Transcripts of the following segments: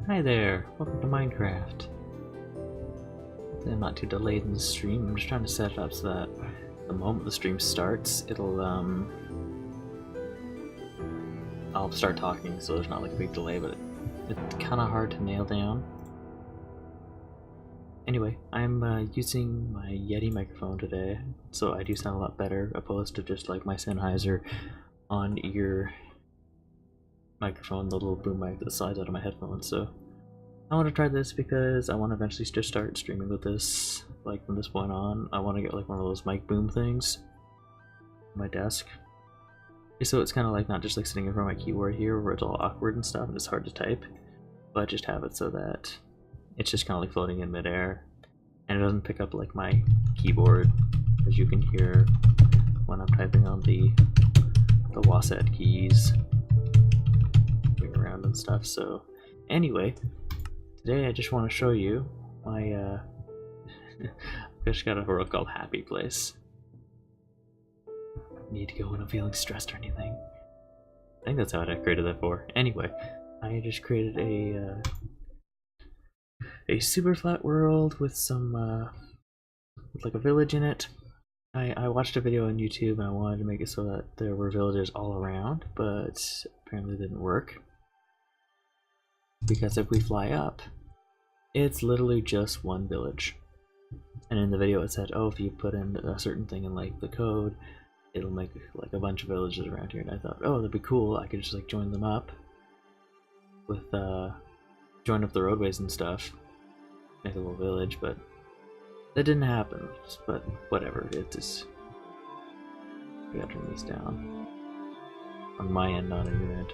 Hi there, welcome to Minecraft. I'm not too delayed in the stream. I'm just trying to set it up so that the moment the stream starts, I'll start talking, so there's not like a big delay, but it's kind of hard to nail down. Anyway, I'm using my Yeti microphone today, so I do sound a lot better, opposed to just like my Sennheiser on-ear microphone, the little boom mic that slides out of my headphones. So I want to try this because I want to eventually just start streaming with this. Like from this point on, I want to get like one of those mic boom things on my desk. So it's kind of like not just like sitting in front of my keyboard here where it's all awkward and stuff and it's hard to type, but just have it so that it's just kind of like floating in midair and it doesn't pick up like my keyboard, as you can hear when I'm typing on the Wasset keys moving around and stuff. So anyway, today I just want to show you my I just got a world called Happy Place. Need to go when I'm feeling stressed or anything. I think that's how I created that for. Anyway, I just created a super flat world with some with like a village in it. I watched a video on YouTube and I wanted to make it so that there were villages all around, but apparently it didn't work. Because if we fly up, it's literally just one village. And in the video it said, oh, if you put in a certain thing in like the code, it'll make like a bunch of villages around here. And I thought, oh, that'd be cool. I could just like join them up with join up the roadways and stuff, make a little village, but that didn't happen. But whatever, it is. We gotta turn these down on my end, not on your end.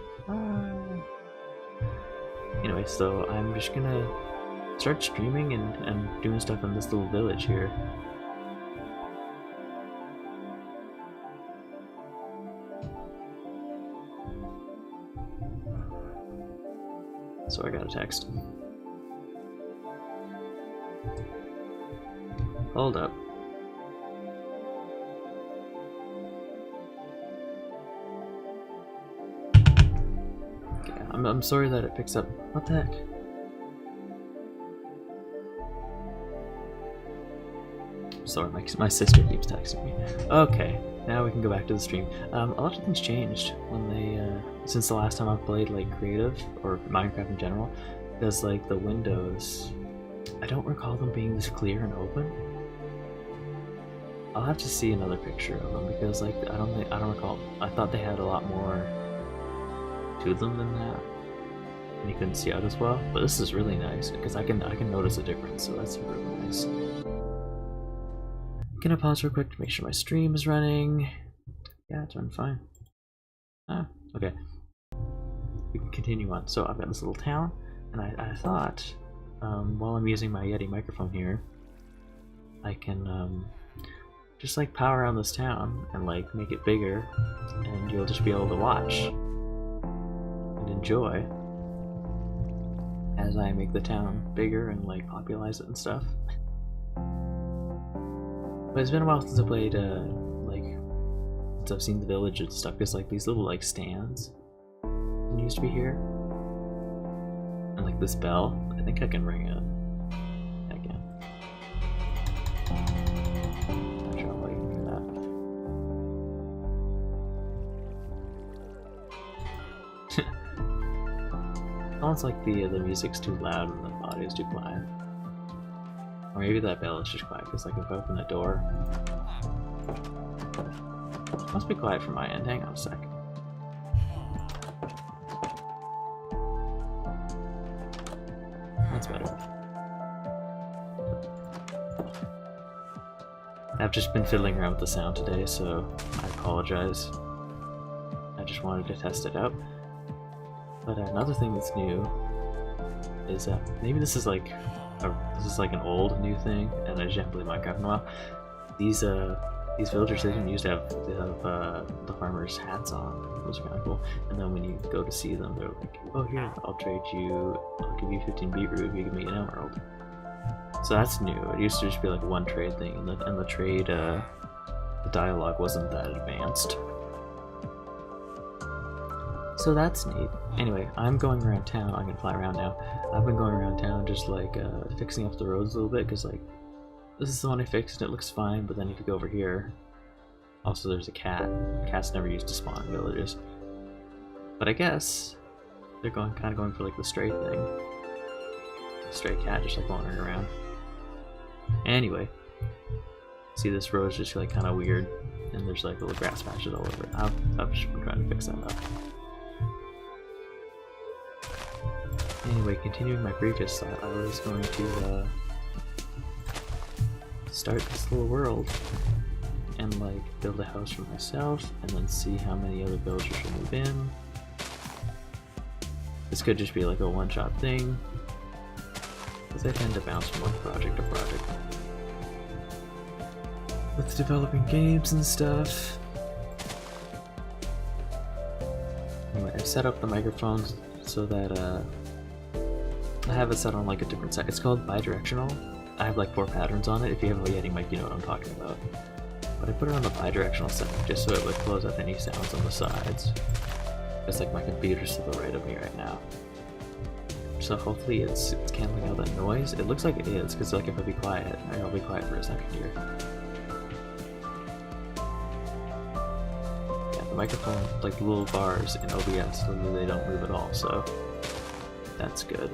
Anyway, so I'm just gonna start streaming and doing stuff in this little village here. So I got a text. Hold up. Okay, I'm sorry that it picks up. What the heck? Sorry, my sister keeps texting me. Okay, now we can go back to the stream. A lot of things changed when they since the last time I've played like creative or Minecraft in general, because like the windows, I don't recall them being this clear and open. I'll have to see another picture of them because like I don't recall. I thought they had a lot more to them than that, and you couldn't see out as well. But this is really nice because I can notice a difference, so that's really nice. I'm gonna pause real quick to make sure my stream is running. Yeah, it's running fine. Ah, okay. We can continue on. So I've got this little town, and I thought while I'm using my Yeti microphone here, I can just like power around this town and like make it bigger, and you'll just be able to watch and enjoy as I make the town bigger and like popularize it and stuff. But it's been a while since I played since I've seen the village and stuff, because like these little like stands used to be here, and like this bell, I think I can ring it again. Not sure how I can do that. Sounds like the music's too loud and the audio's too quiet. Or maybe that bell is just quiet because like if I open the door, it must be quiet from my end. Hang on a second. That's better. I've just been fiddling around with the sound today, so I apologize. I just wanted to test it out. But another thing that's new is that maybe this is like an old new thing, and I just haven't played Minecraft in a while. These villagers, they didn't used to have the farmers' hats on. Those are kind of cool. And then when you go to see them, they're like, "Oh, here, I'll give you 15 beetroot if you give me an emerald." So that's new. It used to just be like one trade thing, and the trade, the dialogue wasn't that advanced. So that's neat. Anyway, I'm going around town. I can fly around now. I've been going around town just like fixing up the roads a little bit because like this is the one I fixed and it looks fine, but then if you go over here, also there's a cat. Cats never used to spawn in villages. But I guess they're kind of going for like the stray thing. Stray cat just like wandering around. Anyway, see this road's just like kind of weird, and there's like little grass patches all over it. I've just been trying to fix that up. Anyway, continuing my previous thought, I was going to start this little world and like build a house for myself, and then see how many other villagers will move in. This could just be like a one-shot thing, because I tend to bounce from one project to project with developing games and stuff. Anyway, I've set up the microphones so that I have it set on like a different set. It's called bidirectional. I have like 4 patterns on it. If you have a Yeti mic, you know what I'm talking about. But I put it on the bidirectional setting just so it would close out any sounds on the sides. It's like my computer's to the right of me right now. So hopefully it's canceling out that noise. It looks like it is, because like if I be quiet, I'll be quiet for a second here. Yeah, the microphone, like the little bars in OBS, so they don't move at all, so that's good.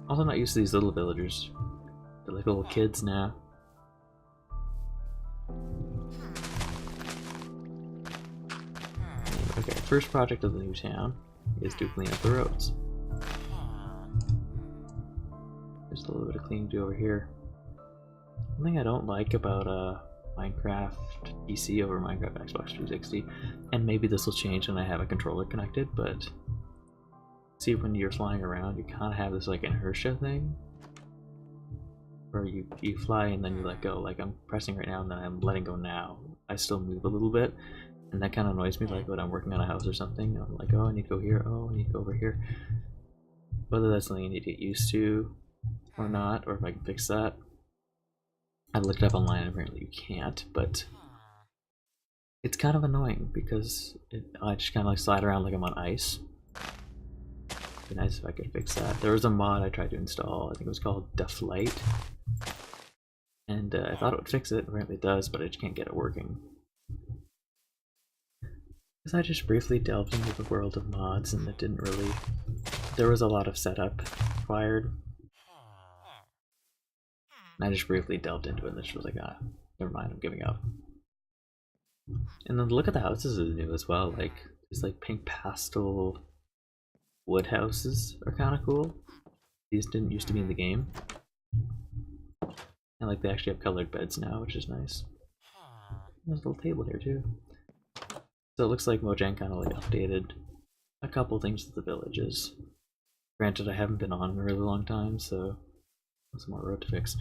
Also not used to these little villagers. They're like little kids now. Okay, first project of the new town is to clean up the roads. There's a little bit of cleaning to do over here. One thing I don't like about Minecraft PC over Minecraft Xbox 360, and maybe this will change when I have a controller connected, but see, when you're flying around, you kind of have this like inertia thing, where you fly and then you let go. Like I'm pressing right now and then I'm letting go now. I still move a little bit, and that kind of annoys me. Like when I'm working on a house or something, I'm like, oh, I need to go here. Oh, I need to go over here. Whether that's something I need to get used to or not, or if I can fix that. I've looked up online, and apparently you can't, but it's kind of annoying because I just kind of like slide around like I'm on ice. It'd be nice if I could fix that. There was a mod I tried to install, I think it was called Deflate, and I thought it would fix it. Apparently it does, but I just can't get it working. Because I just briefly delved into the world of mods, and it didn't really... There was a lot of setup required. And I just briefly delved into it, and this was like, ah, never mind, I'm giving up. And then the look at the houses is new as well. Like, these like pink pastel wood houses are kind of cool. These didn't used to be in the game. And like they actually have colored beds now, which is nice. There's a little table here too. So it looks like Mojang kind of like updated a couple things to the villages. Granted, I haven't been on in a really long time, so there's some more road to fix.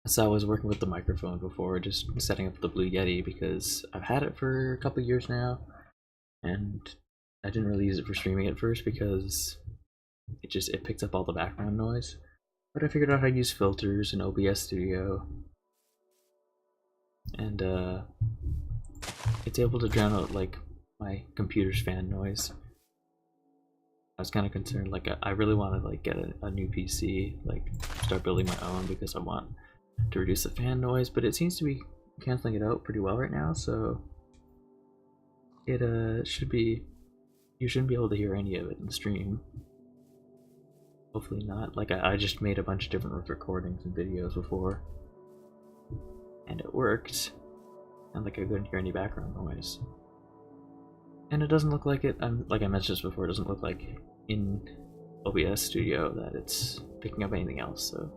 So I was working with the microphone before, just setting up the Blue Yeti, because I've had it for a couple years now, and I didn't really use it for streaming at first because it picks up all the background noise. But I figured out how to use filters in OBS Studio, and it's able to drown out like my computer's fan noise. I was kind of concerned, like I really want to like get a new PC, like start building my own, because I want to reduce the fan noise, but it seems to be canceling it out pretty well right now, so it should be, you shouldn't be able to hear any of it in the stream. Hopefully not. Like I just made a bunch of different recordings and videos before, and it worked, and like I couldn't hear any background noise. And it doesn't look like it, like I mentioned this before, it doesn't look like in OBS Studio that it's picking up anything else, so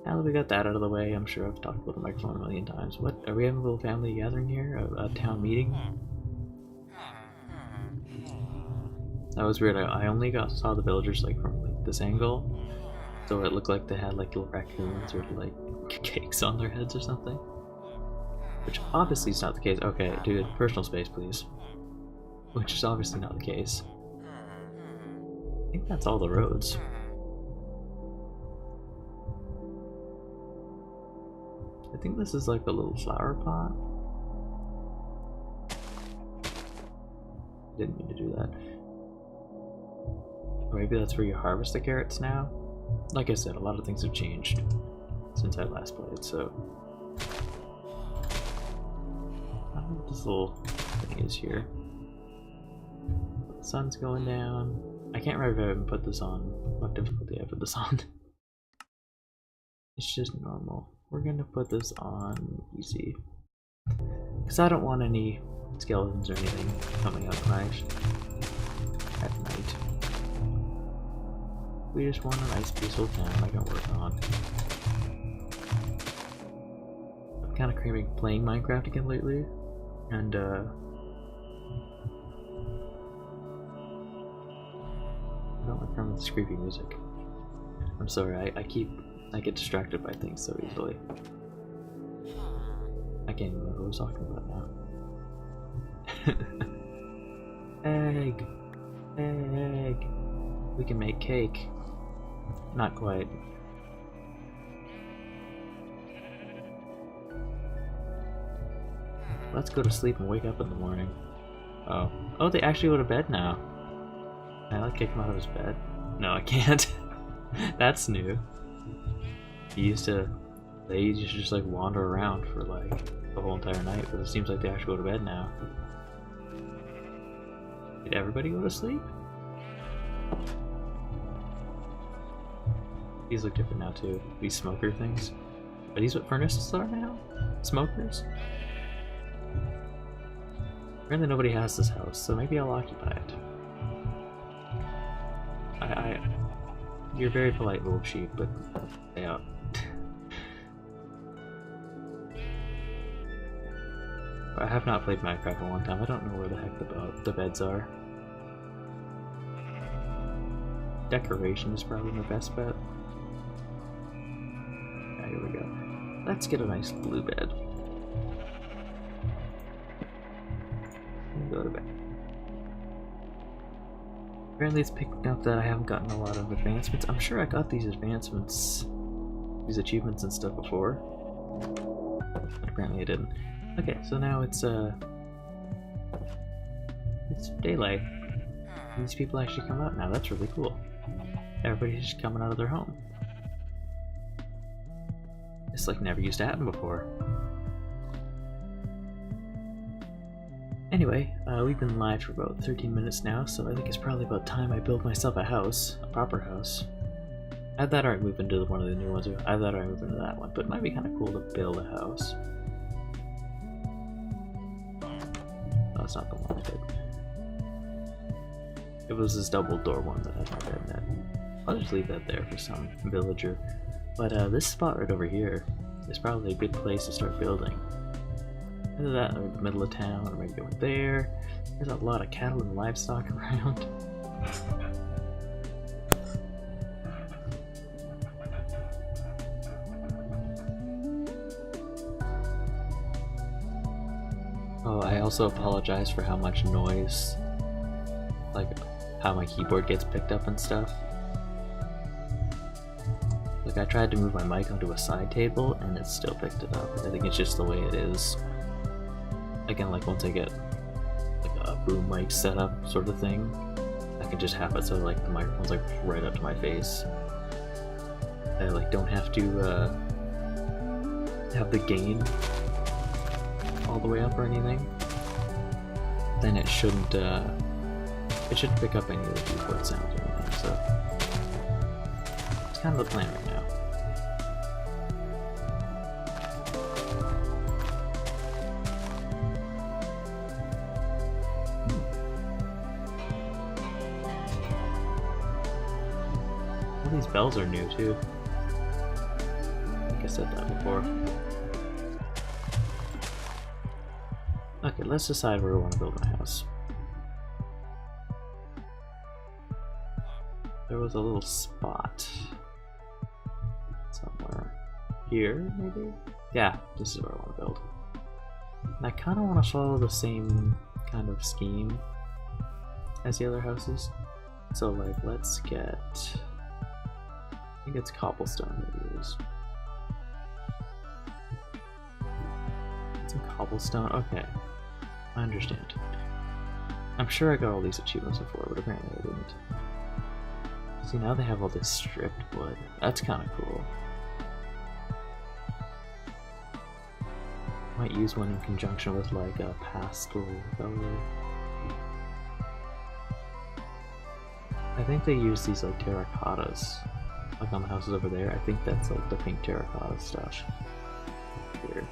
now that we got that out of the way, I'm sure I've talked about the microphone a million times. What, are we having a little family gathering here? A town meeting? That was weird. I only saw the villagers like from like this angle, so it looked like they had like little raccoons or like cakes on their heads or something. Which obviously is not the case. Okay, dude, personal space, please. which is obviously not the case. I think that's all the roads. I think this is like a little flower pot. Didn't mean to do that. Or maybe that's where you harvest the carrots now? Like I said, a lot of things have changed since I last played, so... I don't know what this little thing is here. The sun's going down. I can't remember if I even put this on. What difficulty I put this on. It's just normal. We're gonna put this on easy. Because I don't want any skeletons or anything coming out at night. We just want a nice peaceful town I can work on. I'm kind of craving playing Minecraft again lately, and I don't like from this creepy music. I'm sorry, I get distracted by things so easily. I can't even remember what I was talking about now. Egg! Egg! We can make cake. Not quite. Let's go to sleep and wake up in the morning. Oh. Oh, they actually go to bed now. Can I like kick him out of his bed? No, I can't. That's new. They used to just like wander around for like the whole entire night, but it seems like they actually go to bed now. Did everybody go to sleep? These look different now too. These smoker things. Are these what furnaces are now? Smokers? Apparently nobody has this house, so maybe I'll occupy it. You're a very polite little sheep, but yeah. I have not played Minecraft in a long time. I don't know where the heck the beds are. Decoration is probably my best bet. Yeah, here we go. Let's get a nice blue bed. And go to bed. Apparently it's picking up that I haven't gotten a lot of advancements. I'm sure I got these advancements, these achievements and stuff before. But apparently I didn't. Okay, so now it's daylight. These people actually come out now. That's really cool. Everybody's just coming out of their home. It's like never used to happen before. Anyway, we've been live for about 13 minutes now, so I think it's probably about time I build myself a house, a proper house. I thought I'd move into one of the new ones. I thought I'd move into that one, but it might be kind of cool to build a house. No, it's not the one I did. It was this double door one that has my bed in it. I'll just leave that there for some villager. But this spot right over here is probably a good place to start building. Either that or the middle of town, or maybe over there. There's a lot of cattle and livestock around. Oh, I also apologize for how much noise, like how my keyboard gets picked up and stuff. Like I tried to move my mic onto a side table and it still picked it up. I think it's just the way it is. Again, like once I get like a boom mic setup sort of thing, I can just have it so like the microphone's like right up to my face. I like don't have to have the gain all the way up or anything. Then it shouldn't pick up any of the keyboard sounds or anything. So it's kind of the plan right now. These bells are new too. I think I said that before. Okay, let's decide where we want to build my house. There was a little spot somewhere here, maybe? Yeah, this is where I want to build. And I kind of want to follow the same kind of scheme as the other houses. So like, let's get, I think it's cobblestone that we use. Some cobblestone, okay, I understand. I'm sure I got all these achievements before, but apparently I didn't. See, now they have all this stripped wood. That's kind of cool. Might use one in conjunction with like a pastel color. I think they use these like terracottas, like on the houses over there. I think that's like the pink terracotta stuff here.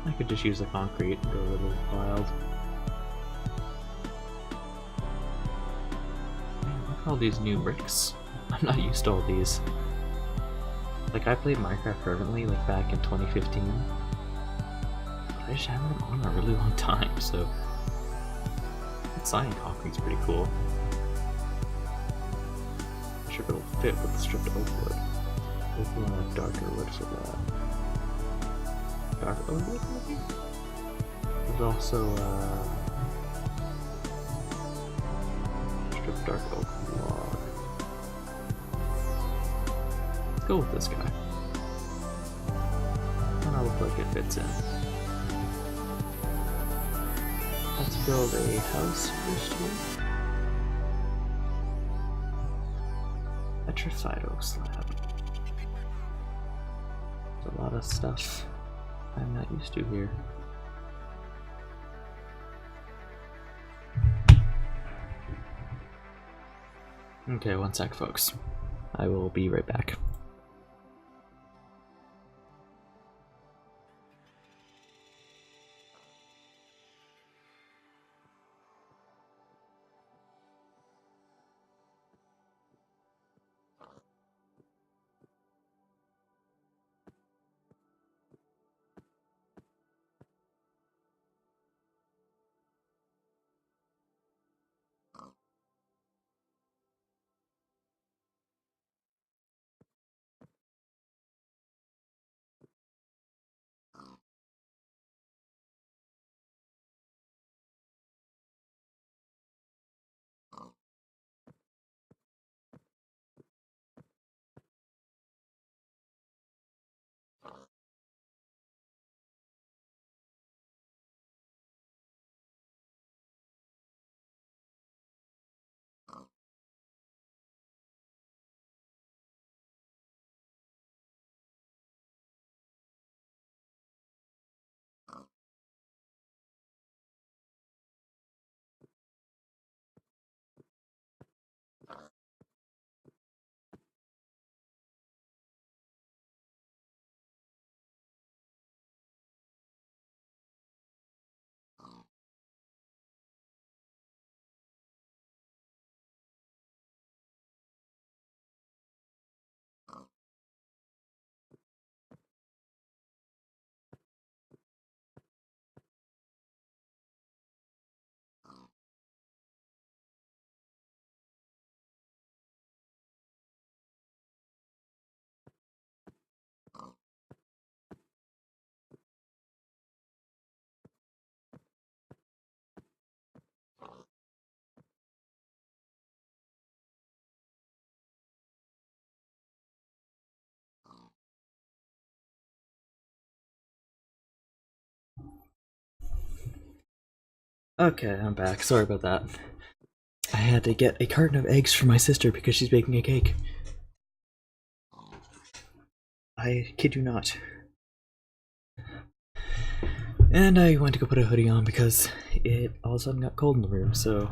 I could just use the concrete and go a little wild. Look at all these new bricks. I'm not used to all these. Like, I played Minecraft fervently, like, back in 2015. But I just haven't been on a really long time, so... that cyan concrete's pretty cool. Not sure if it'll fit with the stripped oak wood. Maybe we want a darker wood for that. Dark oak wood, maybe? There's also, stripped dark oak log. Let's go with this guy. And I'll look like it fits in. Let's build a house first here. Petrified oak slab. There's a lot of stuff I'm not used to here. Okay, one sec, folks. I will be right back. Okay, I'm back. Sorry about that. I had to get a carton of eggs for my sister because she's baking a cake. I kid you not. And I went to go put a hoodie on because it all of a sudden got cold in the room, so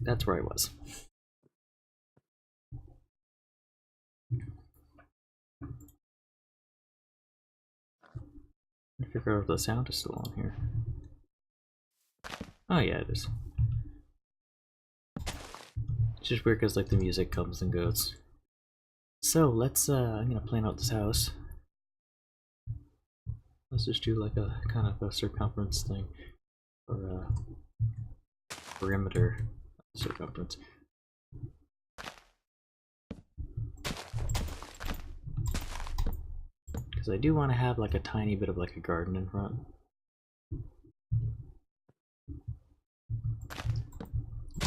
that's where I was. I figure out if the sound is still on here. Oh yeah, it is. It's just weird because like the music comes and goes. So let's I'm gonna plan out this house. Let's just do like a kind of a circumference thing, or a perimeter circumference. Because I do want to have like a tiny bit of like a garden in front.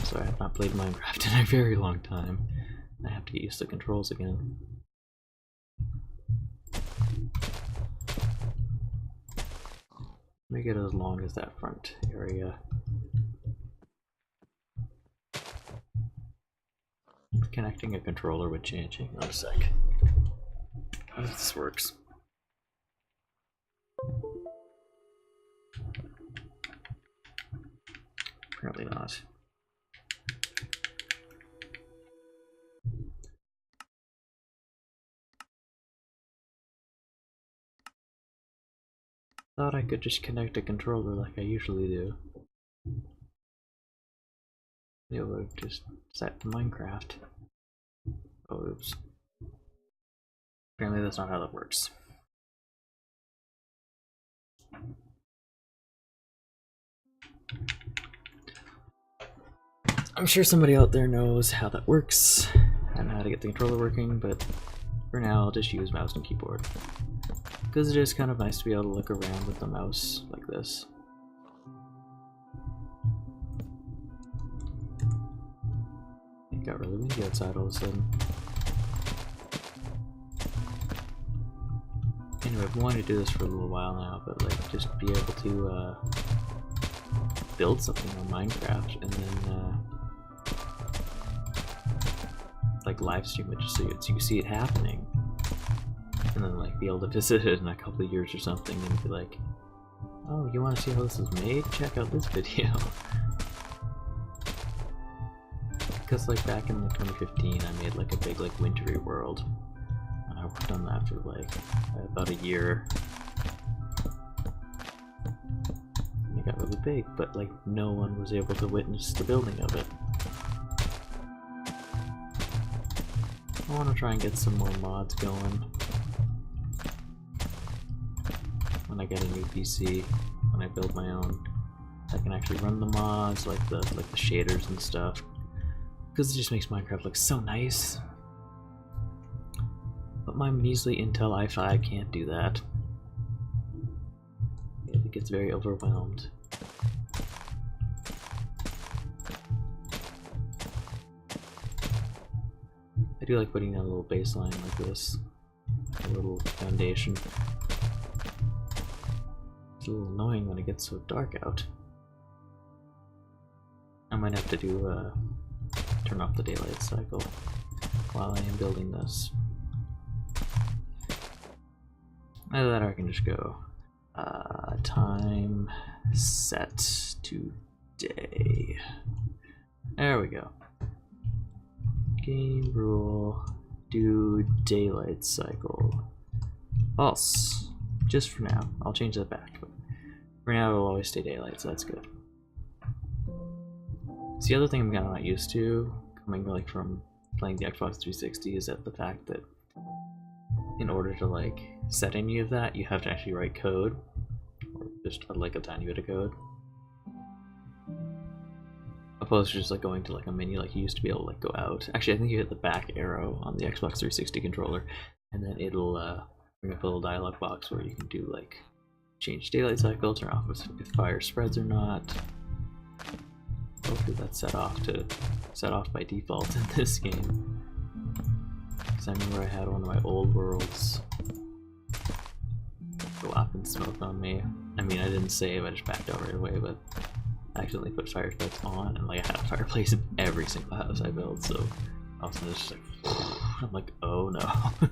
So I have not played Minecraft in a very long time. I have to get used to controls again. Make it as long as that front area. Connecting a controller with changing. Hang on a sec. How does this works? Apparently not. Thought I could just connect a controller like I usually do. It would just set to Minecraft. Oh, oops. Apparently that's not how that works. I'm sure somebody out there knows how that works and how to get the controller working, but for now I'll just use mouse and keyboard. Because it is kind of nice to be able to look around with the mouse like this. It got really windy outside all of a sudden. Anyway, I've wanted to do this for a little while now, but like just be able to build something on Minecraft and then like live stream it just so you see it happening. And then like be able to visit it in a couple of years or something and be like, oh, you want to see how this is made? Check out this video. Because like back in like 2015 I made like a big like wintry world. And I worked on that for like about a year. And it got really big, but like no one was able to witness the building of it. I want to try and get some more mods going. When I get a new PC, when I build my own, I can actually run the mods, like the shaders and stuff, because it just makes Minecraft look so nice. But my measly Intel i5 can't do that. It gets very overwhelmed. I do like putting down a little baseline like this, a little foundation. It's a little annoying when it gets so dark out. I might have to do turn off the daylight cycle while I am building this. Either that or I can just go time set to day. There we go. Game rule, do daylight cycle. False. Just for now. I'll change that back. But for now it'll always stay daylight, so that's good. So the other thing I'm kind of not used to, coming like from playing the Xbox 360, is that the fact that in order to like set any of that, you have to actually write code, or just like a tiny bit of code, opposed to just like going to like a menu like you used to be able to like go out. Actually, I think you hit the back arrow on the Xbox 360 controller, and then it'll bring up a little dialog box where you can do like change daylight cycle, turn off if fire spreads or not. Hopefully that's set off by default in this game. Because I remember I had one of my old worlds go up in smoke on me. I mean, I didn't save, I just backed out right away, but I accidentally put fire spreads on, and like I had a fireplace in every single house I built, so all of a sudden it's just like, I'm like, oh no.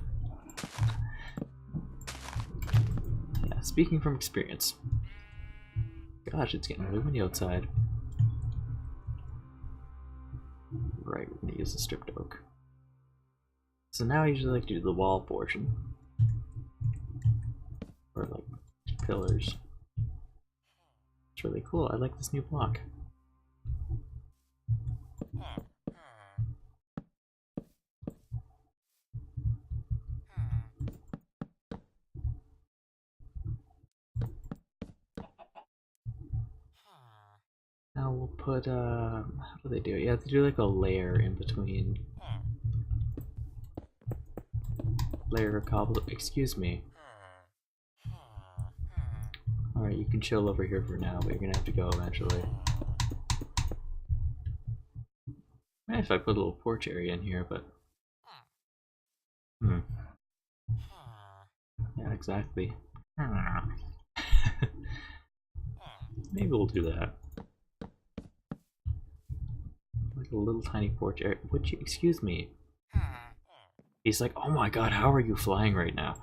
Yeah, speaking from experience. Gosh, it's getting really windy outside. Right, we're gonna use the stripped oak. So now I usually like to do the wall portion. Or like pillars. It's really cool. I like this new block. Now we'll put, how do they do it? You have to do like a layer in between. Layer of cobble, excuse me. Alright, you can chill over here for now, but you're gonna have to go eventually. Maybe if I put a little porch area in here, but... Yeah, exactly. Maybe we'll do that. Like a little tiny porch area. Would you excuse me? He's like, oh my god, how are you flying right now?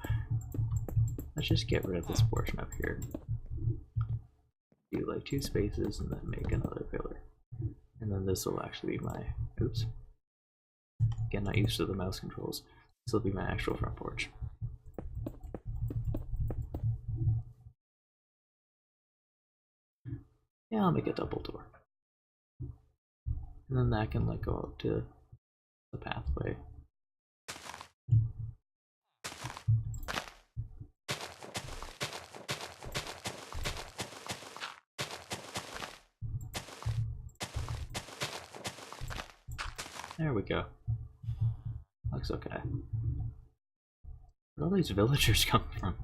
Let's just get rid of this portion up here. Do like 2 spaces and then make another pillar. And then this will actually be my, oops. Again, not used to the mouse controls. This will be my actual front porch. Yeah, I'll make a double door. And then that can like go out to the pathway. There we go. Looks okay. Where all these villagers come from?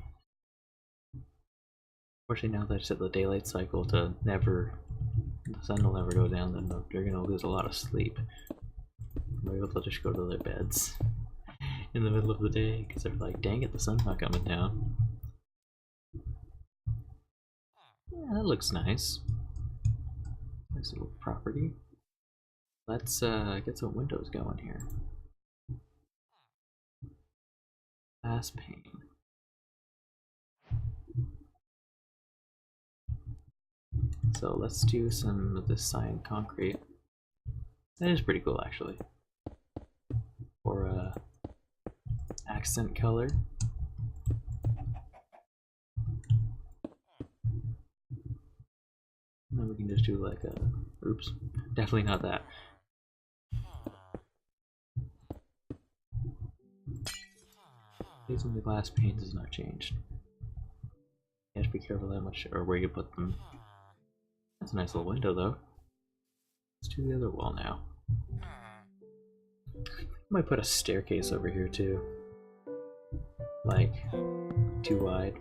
Fortunately, now that I set the daylight cycle to never, the sun will never go down, then they're gonna lose a lot of sleep. Maybe they'll just go to their beds in the middle of the day because they're like, dang it, the sun's not coming down. Yeah, that looks nice. Nice little property. Let's get some windows going here. Glass pane. So let's do some of this cyan concrete. That is pretty cool actually. For accent color. And then we can just do like a, oops, definitely not that. Using the glass pane has not changed. You have to be careful how much or where you put them. That's a nice little window though. Let's do the other wall now. I might put a staircase over here too. Like, too wide.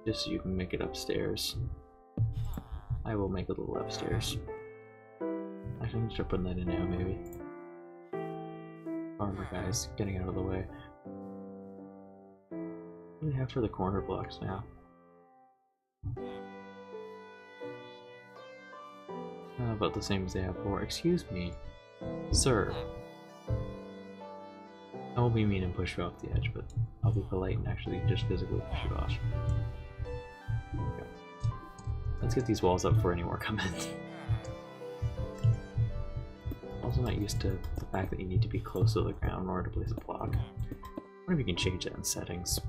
Just so you can make it upstairs. I will make a little upstairs. I can start putting that in now maybe. Farmer guys getting out of the way. What do we have for the corner blocks now? About the same as they have before. Excuse me, sir. I won't be mean and push you off the edge, but I'll be polite and actually just physically push you off. Okay. Let's get these walls up for any more comments. Also not used to the fact that you need to be close to the ground in order to place a block. I wonder if you can change that in settings.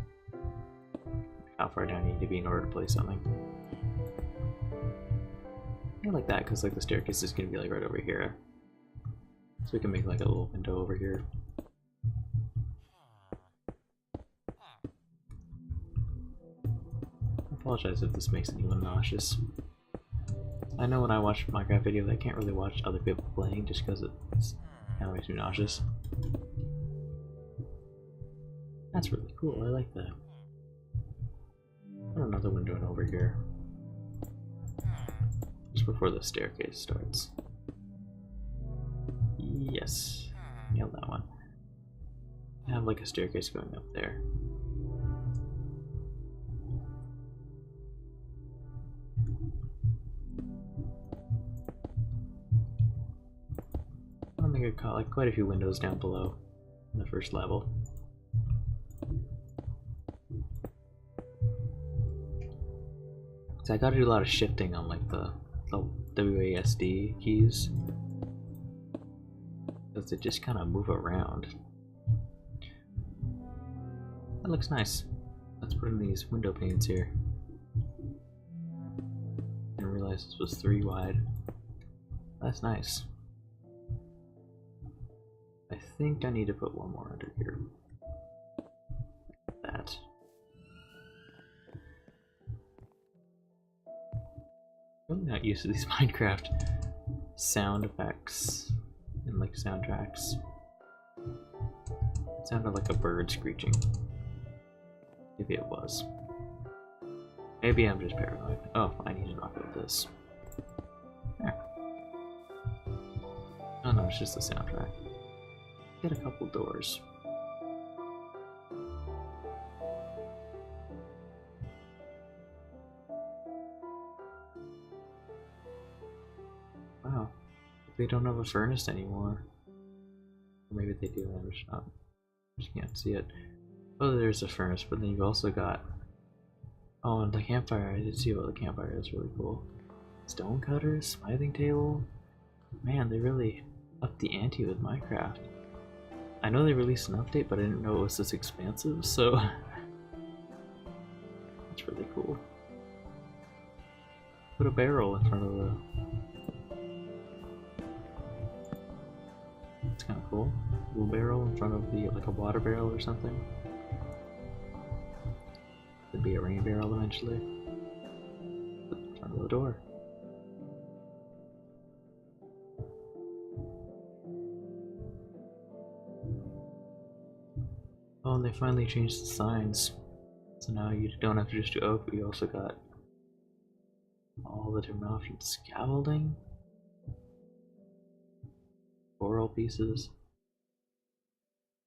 How far down you need to be in order to place something. I like that because like the staircase is gonna be like right over here, so we can make like a little window over here. I apologize if this makes anyone nauseous. I know when I watch Minecraft videos I can't really watch other people playing just because it kind of makes me nauseous. That's really cool, I like that. Put another window in over here. Just before the staircase starts. Yes, nailed that one. I have like a staircase going up there. I'll make it like quite a few windows down below in the first level. So I gotta do a lot of shifting on like the WASD keys because they just kind of move around. That looks nice. Let's put in these window panes here. Didn't realize this was 3 wide. That's nice. I think I need to put one more under here. Like that. I'm not used to these Minecraft sound effects and like soundtracks. It sounded like a bird screeching. Maybe it was. Maybe I'm just paranoid. Oh, I need to knock out this. There. Oh no, it's just the soundtrack. Get a couple doors. Wow. They don't have a furnace anymore. Or maybe they do, I'm just not. I just can't see it. Oh, there's a furnace, but then you've also got. Oh, and the campfire. I did see about the campfire. That's really cool. Stone cutters, smithing table. Man, they really upped the ante with Minecraft. I know they released an update, but I didn't know it was this expansive, so that's really cool. Put a barrel in front of the. It's kind of cool. A little barrel in front of the, like a water barrel or something. Could be a rain barrel eventually. Put it in front of the door. Oh, and they finally changed the signs. So now you don't have to just do oak, but you also got all the different options. Scaffolding? Coral pieces.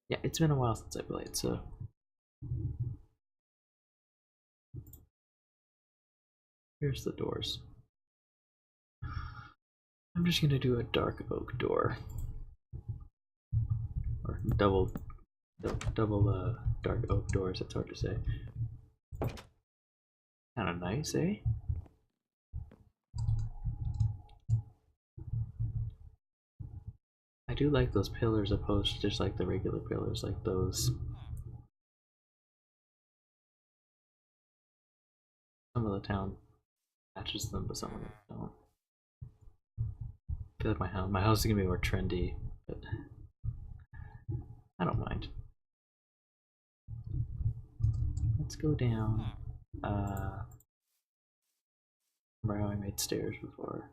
Yeah, it's been a while since I played, so. Here's the doors. I'm just gonna do a dark oak door. Or double dark oak doors, it's hard to say. Kinda nice, eh? I do like those pillars opposed to just like the regular pillars, like those. Some of the town matches them, but some of them don't. I feel like my house is gonna be more trendy, but I don't mind. Let's go down. Remember how I made stairs before?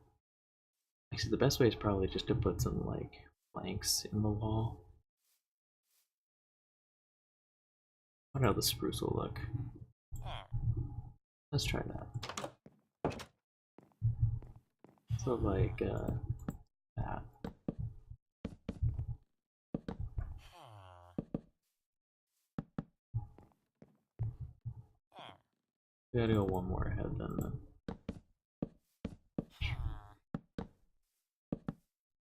Actually, the best way is probably just to put some like planks in the wall. I wonder how the spruce will look. Let's try that. So like that. We gotta go one more ahead then.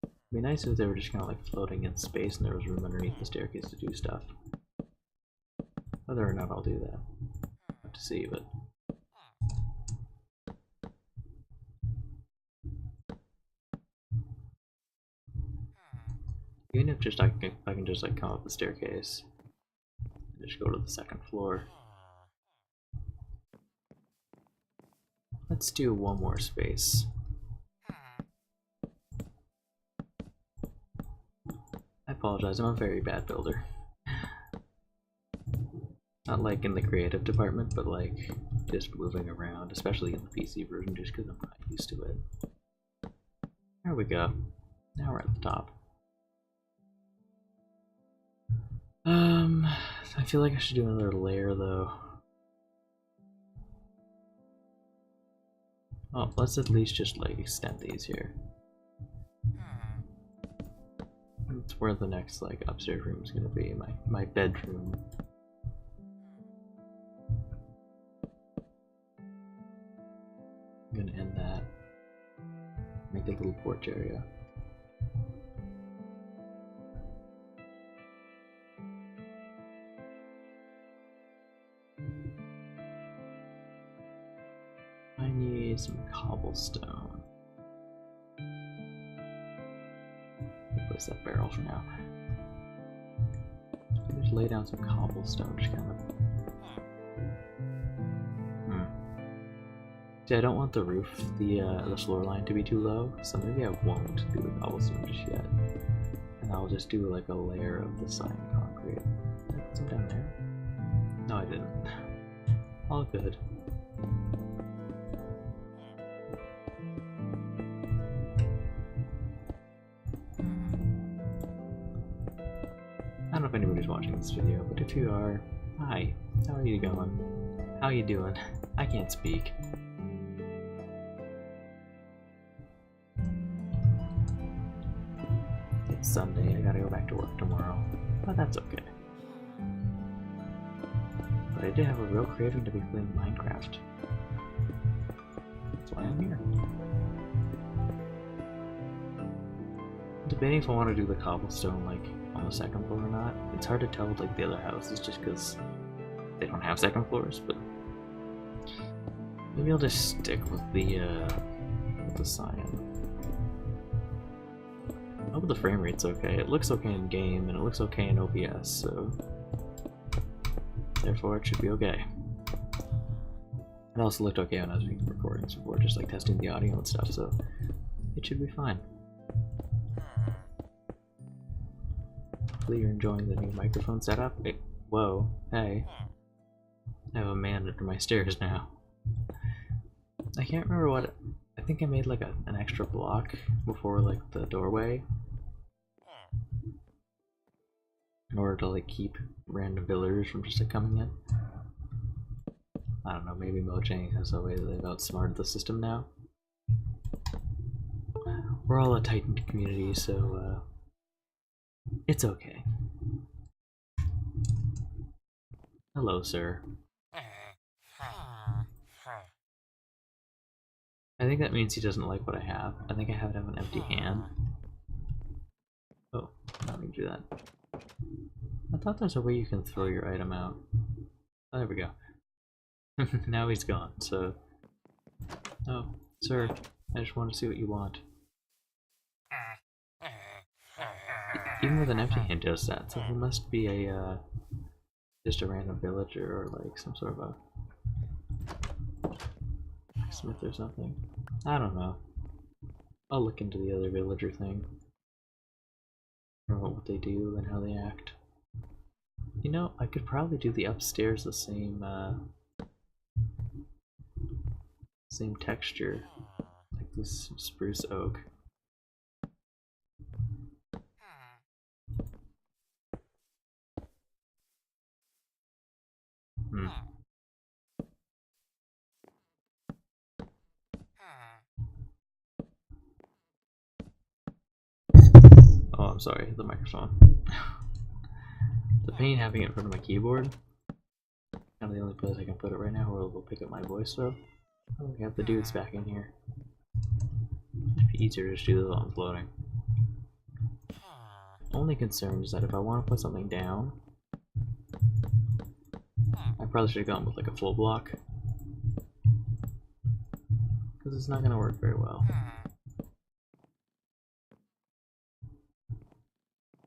It'd be nice if they were just kind of like floating in space and there was room underneath the staircase to do stuff. Whether or not I'll do that, I'll have to see, but. Even if just I can just like come up the staircase and just go to the second floor. Let's do one more space. I apologize, I'm a very bad builder. Not like in the creative department, but like just moving around, especially in the PC version, just because I'm not used to it. There we go. Now we're at the top. I feel like I should do another layer though. Oh, let's at least just like extend these here. That's where the next like upstairs room is gonna be, my bedroom. I'm gonna end that. Make a little porch area. I need some cobblestone. Replace that barrel for now. Just lay down some cobblestone, just kind of. See, I don't want the roof, the floor line to be too low, so maybe I won't do the cobblestone just yet. And I'll just do like a layer of the cyan concrete. Did I put some down there? No, I didn't. All good. I don't know if anybody's watching this video, but if you are, hi, how are you going? How you doing? I can't speak. It's Sunday, I gotta go back to work tomorrow, but that's okay. But I did have a real craving to be playing Minecraft. That's why I'm here. I'm debating if I want to do the cobblestone like on the second floor or not. It's hard to tell with like the other houses just because they don't have second floors, but maybe I'll just stick with the cyan. I hope the frame rate's okay. It looks okay in game and it looks okay in OBS, so therefore it should be okay. It also looked okay when I was making recordings before, just like testing the audio and stuff, so it should be fine. Hopefully you're enjoying the new microphone setup. Wait, whoa, hey. I have a man under my stairs now. I can't remember what... I think I made like an extra block before like the doorway. In order to like keep random villagers from just like coming in. I don't know, maybe Mojang has a way that they've outsmarted the system now. We're all a tightened community, so it's okay. Hello, sir. I think that means he doesn't like what I have. I think I have to have an empty hand. Oh, not me do that. I thought there's a way you can throw your item out. Oh, there we go. Now he's gone, so... Oh, sir, I just want to see what you want. Even with an empty hand does that, so he must be a, just a random villager or like some sort of a smith or something. I don't know. I'll look into the other villager thing. I don't know what they do and how they act. You know, I could probably do the upstairs the same same texture, like this spruce oak. Oh, I'm sorry, the microphone. The pain having it in front of my keyboard. Kind of the only place I can put it right now where it'll pick up my voice, so. Oh, we have the dudes back in here. It'd be easier to just do this while I'm floating. Only concern is that if I want to put something down, I probably should have gone with like a full block. Because it's not going to work very well.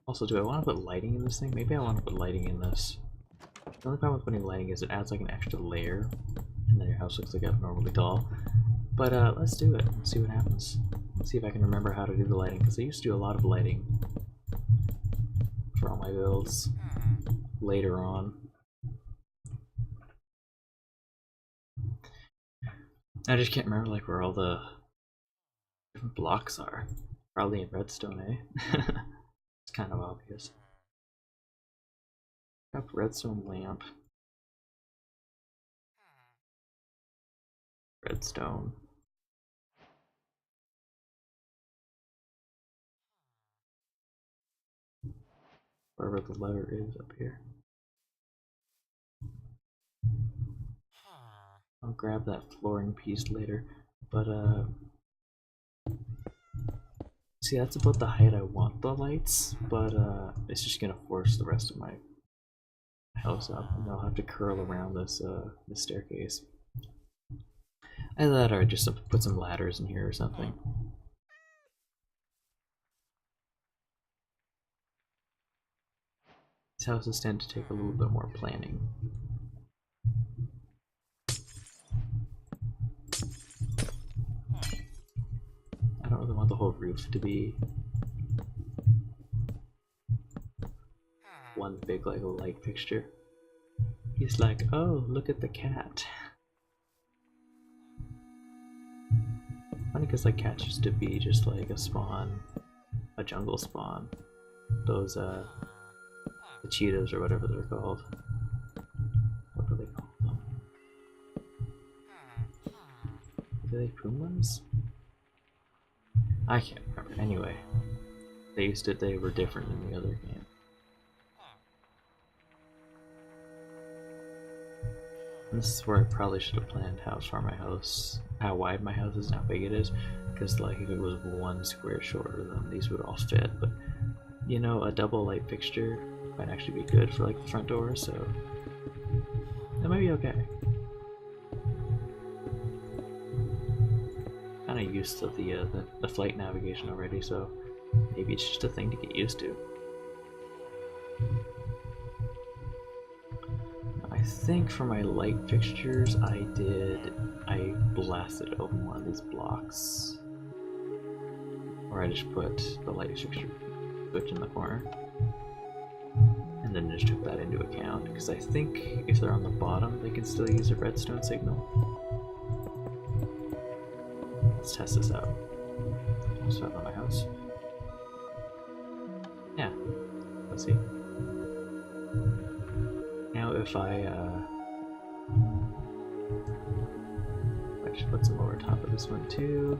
Also, do I want to put lighting in this thing? Maybe I want to put lighting in this. The only problem with putting lighting is it adds like an extra layer, and then your house looks like abnormally tall. But let's do it. Let's see what happens. Let's see if I can remember how to do the lighting, because I used to do a lot of lighting for all my builds later on. I just can't remember like where all the different blocks are. Probably in redstone, eh? It's kind of obvious. Up redstone lamp. Redstone. Wherever the letter is up here. I'll grab that flooring piece later, but see, that's about the height I want the lights, but it's just gonna force the rest of my house up, and I'll have to curl around this this staircase. Either that, or just put some ladders in here or something. These houses tend to take a little bit more planning. I don't really want the whole roof to be one big like light fixture. He's like, oh, look at the cat. Funny because like cats used to be just like a spawn, a jungle spawn. Those the cheetahs or whatever they're called. What do they call them? Do they Pumas? I can't remember. Anyway, they were different in the other game. And this is where I probably should have planned how wide my house is and how big it is, because like if it was 1 square shorter, then these would all fit. But you know, a double light fixture might actually be good for like the front door, so that might be okay. Kind of used to the flight navigation already, so maybe it's just a thing to get used to. I think for my light fixtures, I blasted open one of these blocks, or I just put the light fixture switch in the corner, and then just took that into account, because I think if they're on the bottom, they can still use a redstone signal. Let's test this out. What's that on my house? Yeah, let's see. Now if I just put some over top of this one too,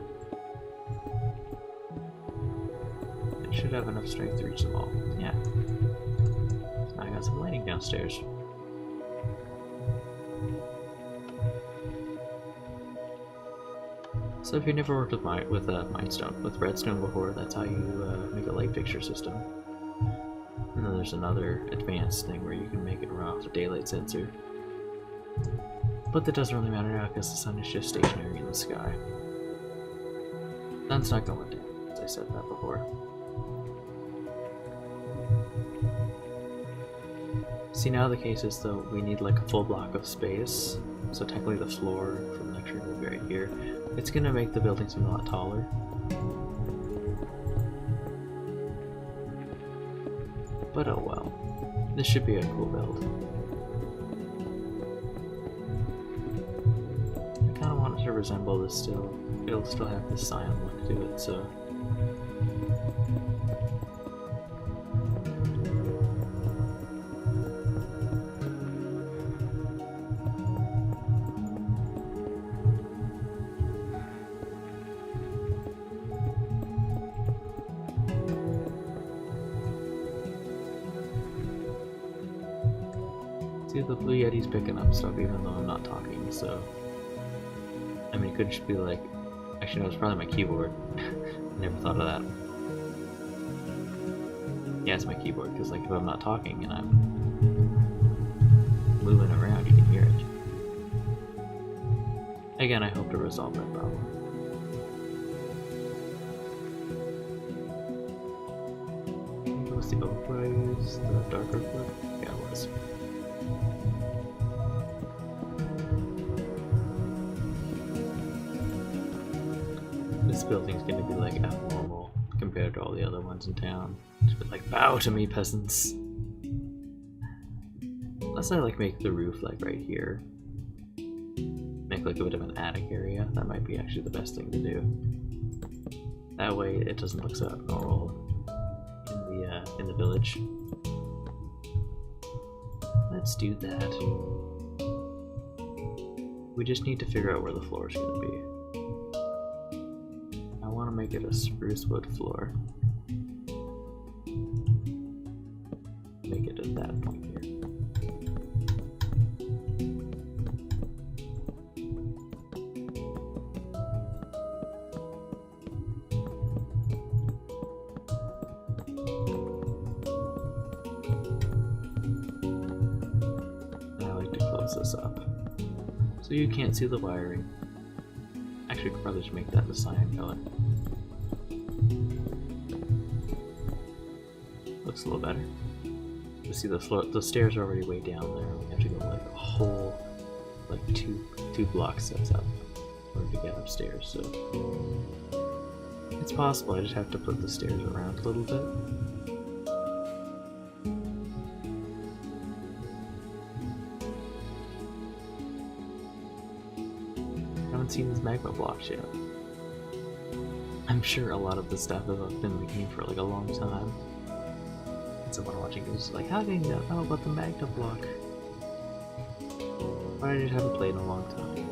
it should have enough strength to reach them all. Yeah. Now I got some lighting downstairs. So if you've never worked with redstone before, that's how you make a light fixture system. And then there's another advanced thing where you can make it run off a daylight sensor. But that doesn't really matter now because the sun is just stationary in the sky. Sun's not going down, as I said that before. See, now the case is though we need like a full block of space, so technically the floor for the lecture will be right here. It's gonna make the building seem a lot taller. But oh well. This should be a cool build. I kinda want it to resemble this still. It'll still have this cyan look to it, so. See, the Blue Yeti's picking up stuff even though I'm not talking, so. I mean, it could just be like. Actually, no, it's probably my keyboard. Never thought of that. Yeah, it's my keyboard, because like if I'm not talking and I'm moving around, you can hear it. Again, I hope to resolve that problem. Was the oak was the darker wood? Yeah, it was. This building's gonna be like abnormal compared to all the other ones in town. Just be like, bow to me, peasants. Unless I like make the roof like right here. Make like a bit of an attic area. That might be actually the best thing to do. That way it doesn't look so abnormal in the village. Let's do that. We just need to figure out where the floor is gonna be. I want to make it a spruce wood floor. Make it at that point here. And I like to close this up so you can't see the wiring. Actually, I could probably just make that the cyan color. Looks a little better. You see the stairs are already way down there. We have to go like a whole, like two block sets up in order to get upstairs. So it's possible. I just have to put the stairs around a little bit. I haven't seen these magma blocks yet. I'm sure a lot of the stuff has been in the game for like a long time. Someone watching is like, how did you know about the magma block? But I just haven't played in a long time.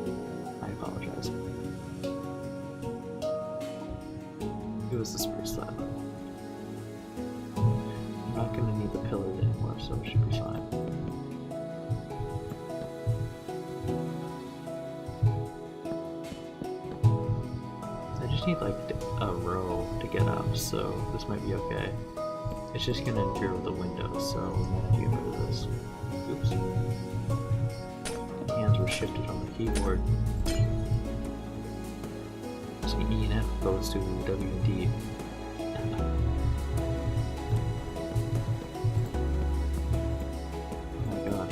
I apologize. it was the spruce slab. I'm not gonna need the pillars anymore, so it should be fine. I just need like a row to get up, so this might be okay. It's just gonna interfere with the windows, so I'm gonna get rid of this. Oops. Hands were shifted on the keyboard. So E and F goes to W and D. Oh my god.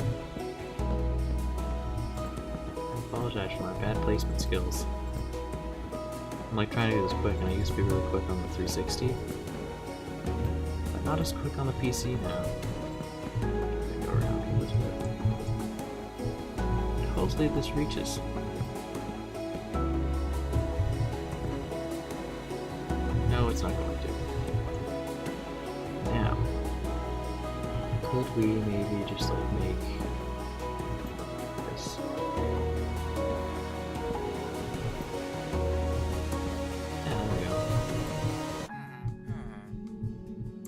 I apologize for my bad placement skills. I'm like trying to do this quick, and I used to be really quick on the 360. But not as quick on the PC now. Go around here this way. Hopefully this reaches. No, it's not going to. Now, could we maybe just like make this? Yeah, there we go.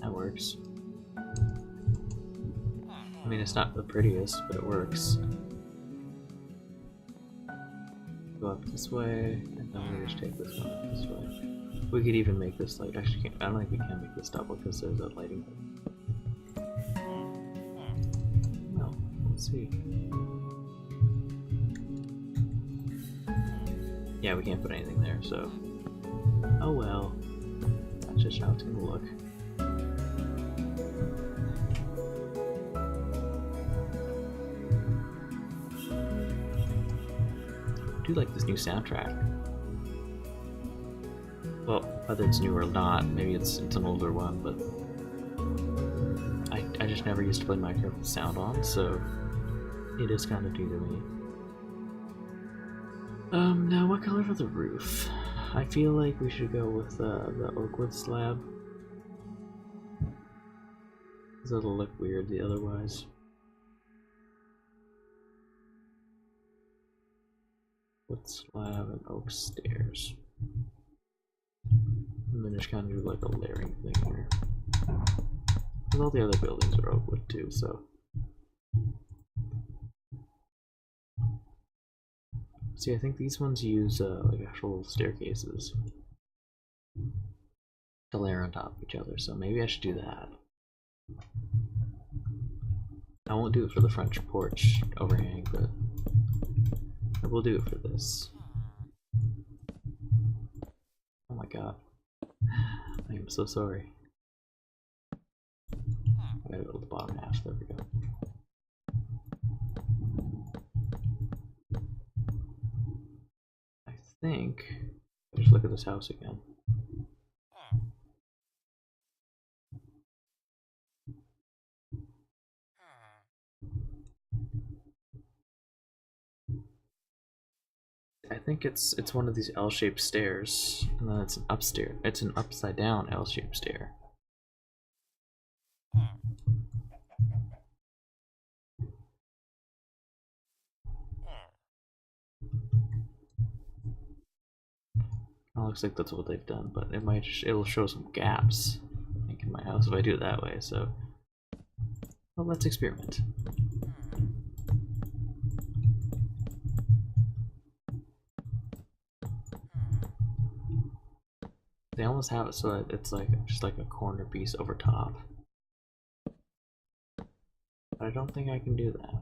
That works. I mean, it's not the prettiest, but it works. Go up this way, and then we just take this one up this way. We could even make this light. Actually, I don't think we can make this double because there's a lighting. Well, let's see. Yeah, we can't put anything there, so. Oh well. That's just how it's gonna look. I do like this new soundtrack. Well, whether it's new or not, maybe it's an older one, but I just never used to play Minecraft with sound on, so it is kind of new to me. Now what color for the roof? I feel like we should go with the oak wood slab. Because it'll look weird otherwise. Wood slab and oak stairs. And then just kind of do like a layering thing here. Because all the other buildings are oak wood too, so. See, I think these ones use like actual staircases to layer on top of each other, so maybe I should do that. I won't do it for the French porch overhang, but I will do it for this. Oh my god. I am so sorry. I gotta go to the bottom half, there we go. I think, just look at this house again. I think it's one of these L-shaped stairs, and then it's an upstairs. It's an upside down L-shaped stair. It looks like that's what they've done, but it might it'll show some gaps, I think, in my house if I do it that way. So, well, let's experiment. They almost have it so that it's like just like a corner piece over top. But I don't think I can do that.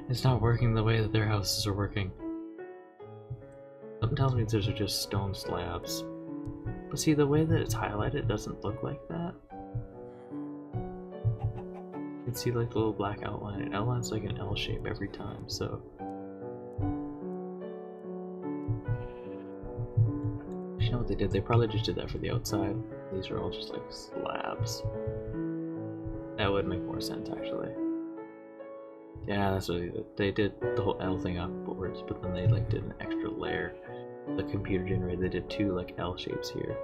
It's not working the way that their houses are working. Something tells me those are just stone slabs. But see, the way that it's highlighted, it doesn't look like that. You can see like the little black outline. It outlines like an L shape every time, so. You know what they did? They probably just did that for the outside. These are all just like slabs. That would make more sense, actually. Yeah, that's what they did. They did the whole L thing upwards, but then they like did an extra layer. The computer generated, they did 2 like L shapes here.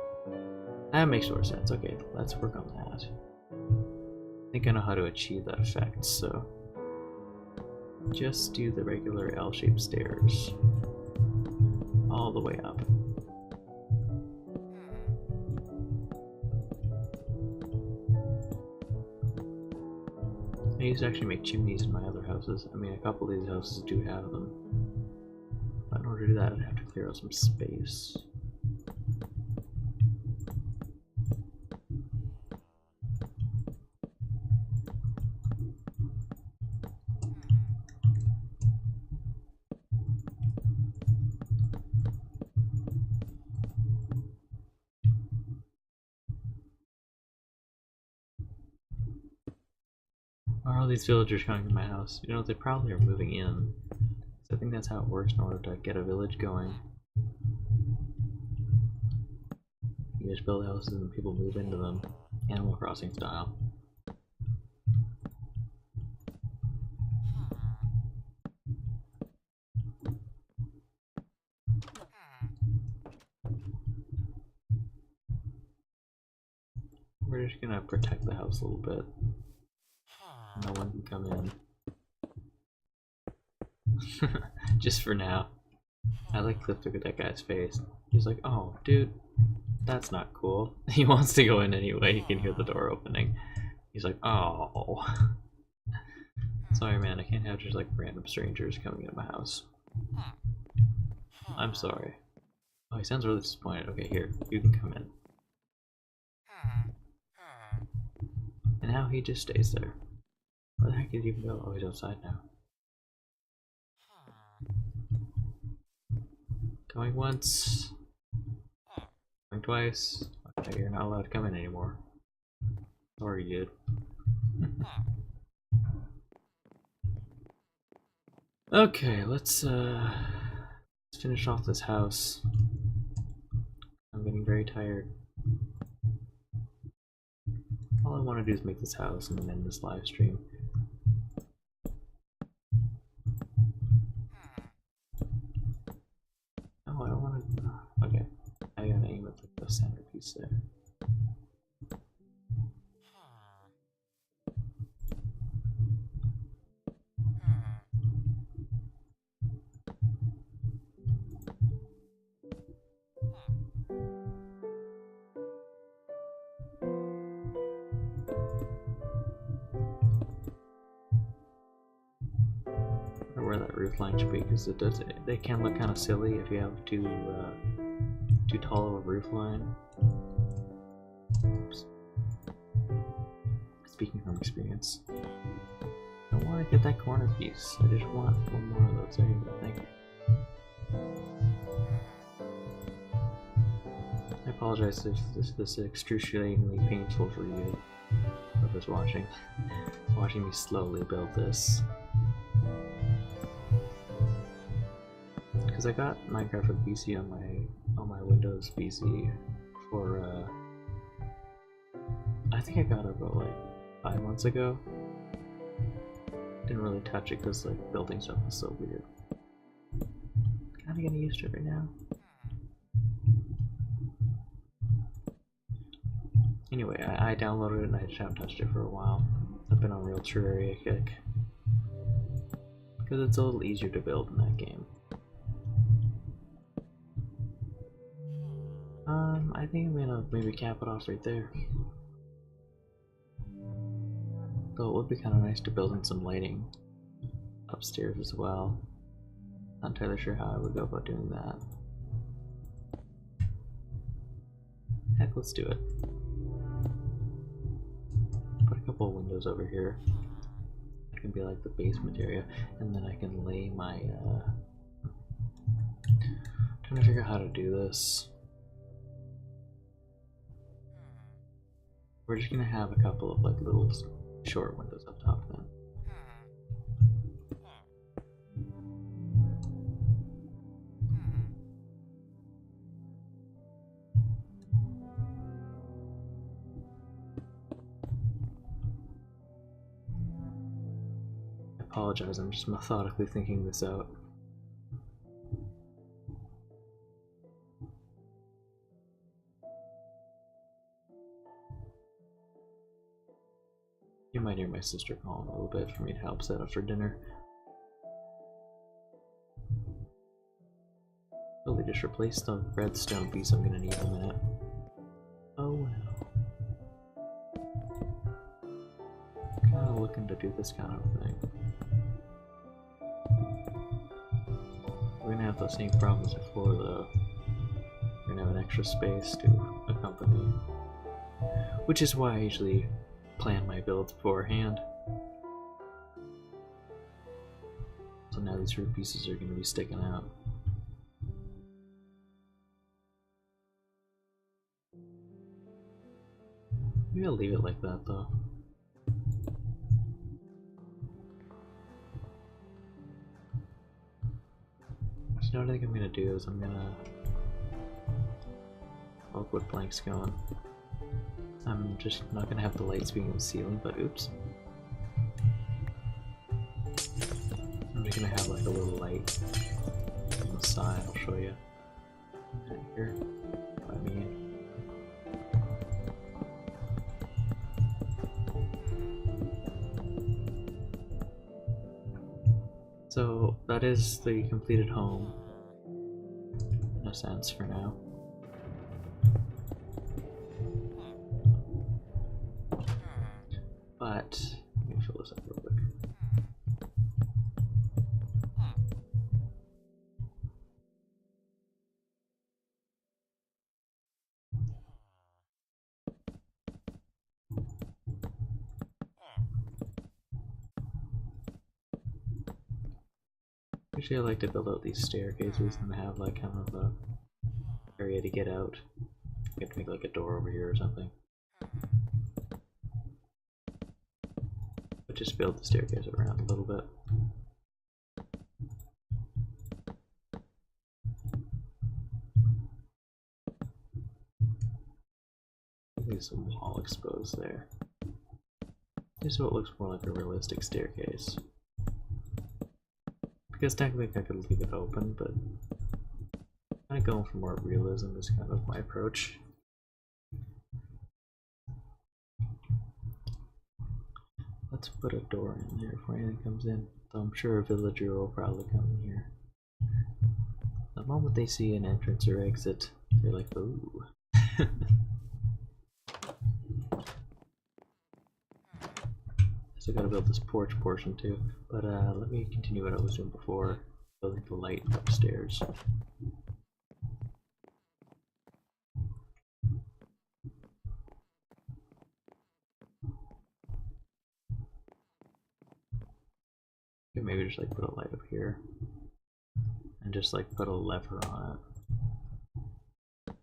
That makes more sense. Okay, let's work on that. I think I know how to achieve that effect, so just do the regular L-shaped stairs all the way up. I used to actually make chimneys in my other houses. I mean, a couple of these houses do have them. But in order to do that, I'd have to clear out some space. Are all these villagers coming to my house? You know, they probably are moving in. So I think that's how it works in order to get a village going. You just build houses and people move into them. Animal Crossing style. We're just gonna protect the house a little bit. No one can come in. Just for now. I like to look at that guy's face. He's like, oh, dude, that's not cool. He wants to go in anyway. He can hear the door opening. He's like, oh. Sorry, man, I can't have just like random strangers coming into my house. I'm sorry. Oh, he sounds really disappointed. Okay, here, you can come in. And now he just stays there. Where the heck did he even go? Oh, he's outside now. Going once. Going twice. Okay, you're not allowed to come in anymore. Sorry, dude. Okay, let's finish off this house. I'm getting very tired. All I want to do is make this house and then end this live stream. Oh, I don't want to. Okay, I gotta aim at the centerpiece there. Where that roof line should be, because it does. They can look kind of silly if you have too tall of a roof line. Oops. Speaking from experience, I don't want to get that corner piece. I just want one more of those. There you go. Thank you. I apologize if this is excruciatingly painful for you, whoever's watching me slowly build this. Because I got Minecraft for PC on my Windows PC for I think I got it about like 5 months ago. Didn't really touch it because like building stuff is so weird. Kinda getting used to it right now. Anyway, I downloaded it and I just haven't touched it for a while. I've been on real Terraria kick. Because it's a little easier to build in that game. I think I'm gonna maybe cap it off right there. Though it would be kind of nice to build in some lighting upstairs as well. Not entirely sure how I would go about doing that. Heck, let's do it. Put a couple of windows over here. It can be like the basement area, and then I can lay my trying to figure out how to do this. We're just gonna have a couple of like little short windows up top then. apologize, I'm just methodically thinking this out. You might hear my sister calling a little bit for me to help set up for dinner. Oh, they just replaced the redstone piece I'm gonna need in a minute. Oh well. Kinda looking to do this kind of thing. We're gonna have the same problems before though. We're gonna have an extra space to accompany. Which is why I usually plan my builds beforehand. So now these roof pieces are gonna be sticking out. Maybe I'll leave it like that though. You know what I think I'm gonna do is I'm gonna put blanks going. I'm just not gonna have the lights being in the ceiling, but oops. I'm just gonna have like a little light on the side, I'll show you. Right here. What I mean. So that is the completed home, in a sense, for now. But let me fill this up real quick. Usually I like to build out these staircases and have like kind of a area to get out. You have to make like a door over here or something. But just build the staircase around a little bit. Leave some wall exposed there. Just so it looks more like a realistic staircase. Because technically I could leave it open, but kind of going for more realism is kind of my approach. Let's put a door in there before anything comes in. So I'm sure a villager will probably come in here. The moment they see an entrance or exit, they're like, ooh. So I gotta build this porch portion too, but let me continue what I was doing before, building the light upstairs. Okay, maybe just like put a light up here, and just like put a lever on it.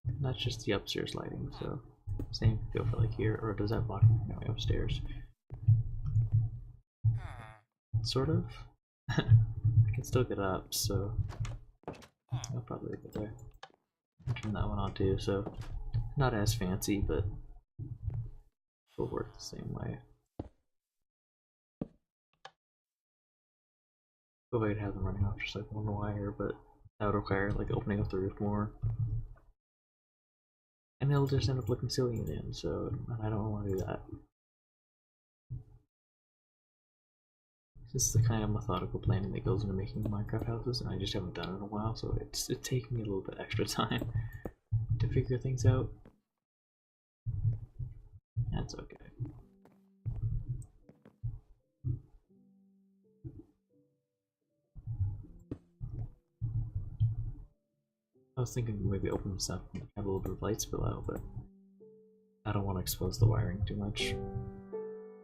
And that's just the upstairs lighting, so same go for like here, or does that block my way upstairs? Sort of. I can still get up, so I'll probably leave it there. I'll turn that one on too, so not as fancy, but will work the same way. If I could have them running off just like one wire, but that would require like opening up the roof more. And it'll just end up looking silly in the end, so I don't want to do that. This is the kind of methodical planning that goes into making Minecraft houses, and I just haven't done it in a while, so it's taking me a little bit extra time to figure things out. That's okay. I was thinking maybe open this up and have a little bit of light spill out, but I don't want to expose the wiring too much.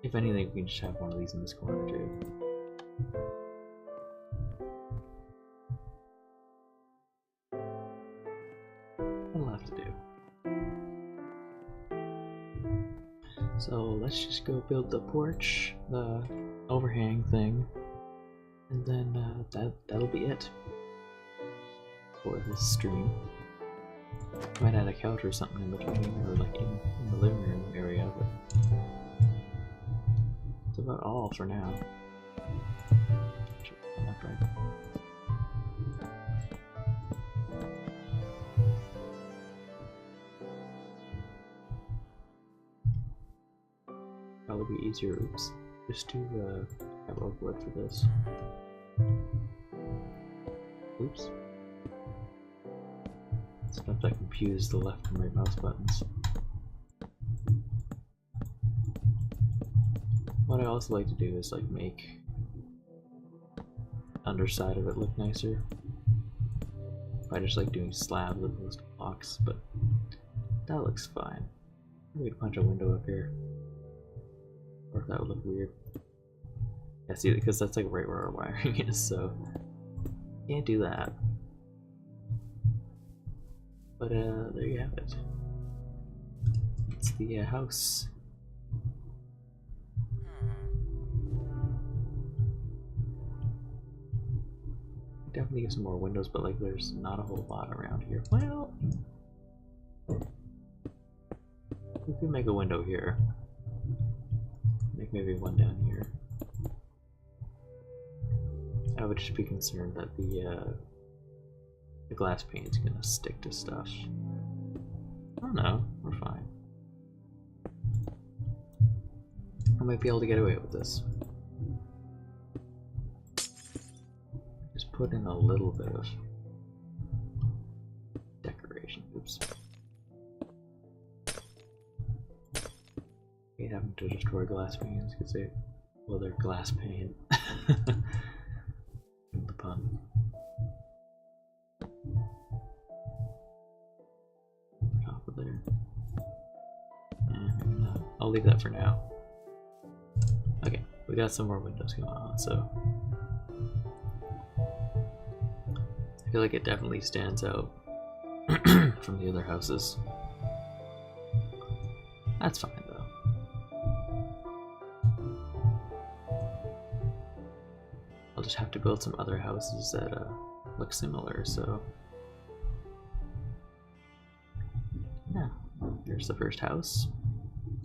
If anything, we can just have one of these in this corner too. That'll have to do. So let's just go build the porch, the overhang thing, and then that'll be it for this stream. Might add a couch or something in between, or like in the living room area, but about all for now. Probably be easier. Oops. Just to have oak wood for this. Oops. Sometimes I confuse the left and right mouse buttons. What I also like to do is like make underside of it look nicer by just like doing slabs of those blocks, but that looks fine. We could punch a window up here, or if that would look weird. Yeah, see, because that's like right where our wiring is, so can't do that. But there you have it. It's the house. Definitely get some more windows, but like there's not a whole lot around here. Well, we could make a window here. Make maybe one down here. I would just be concerned that the glass pane is gonna stick to stuff. I don't know, we're fine. I might be able to get away with this. Just put in a little bit of decoration. Oops. I hate having to destroy glass panes because they're glass pane. The pun. Top of there. And I'll leave that for now. Okay, we got some more windows going on, so I feel like it definitely stands out from the other houses. That's fine though. I'll just have to build some other houses that look similar, so yeah, here's the first house.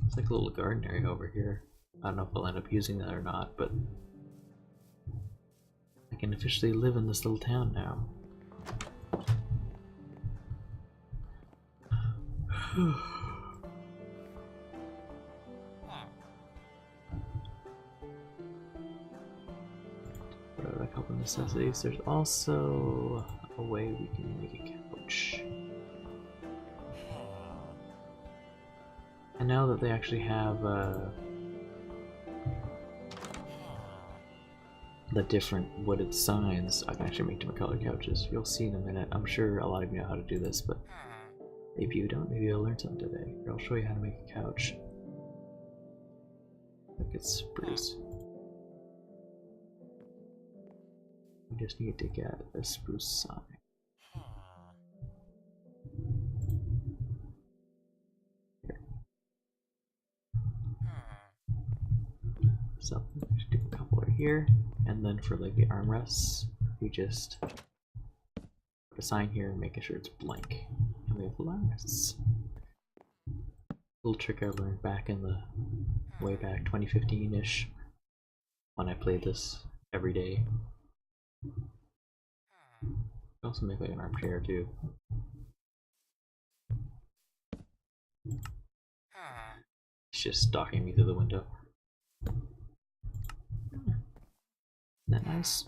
It's like a little garden area over here. I don't know if I'll end up using that or not, but I can officially live in this little town now. What are a couple of necessities? There's also a way we can make a couch. And now that they actually have the different wooded signs, I can actually make different colored couches. You'll see in a minute. I'm sure a lot of you know how to do this, but maybe you don't. Maybe you'll learn something today. Here, I'll show you how to make a couch. Look, it's spruce. We just need to get a spruce sign. Here. So, just do a couple right here, and then for like the armrests, we just put a sign here and making sure it's blank. And we have little armrests. Little trick I learned back in the way back 2015-ish when I played this every day. Also make like an armchair too. It's just stalking me through the window. Isn't that nice?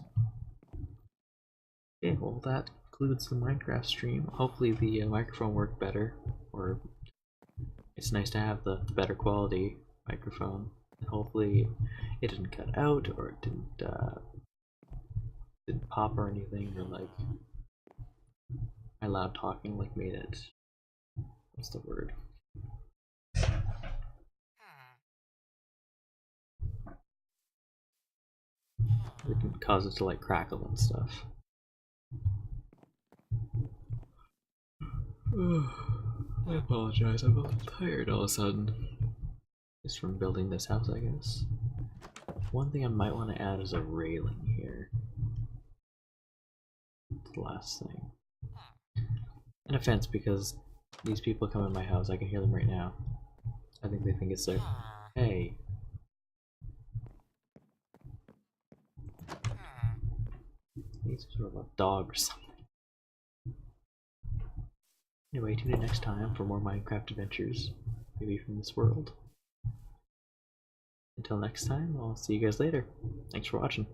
Okay, well that concludes the Minecraft stream. Hopefully the microphone worked better, or it's nice to have the better quality microphone. And hopefully it didn't cut out, or it didn't pop or anything, or like my loud talking like made it, what's the word? It can cause it to like crackle and stuff. I apologize, I'm a little tired all of a sudden. Just from building this house, I guess. One thing I might want to add is a railing here. That's the last thing. And a fence, because these people come in my house, I can hear them right now. I think they think it's there. Hey. He's sort of a dog or something. Anyway, tune in next time for more Minecraft adventures, maybe from this world. Until next time, I'll see you guys later. Thanks for watching.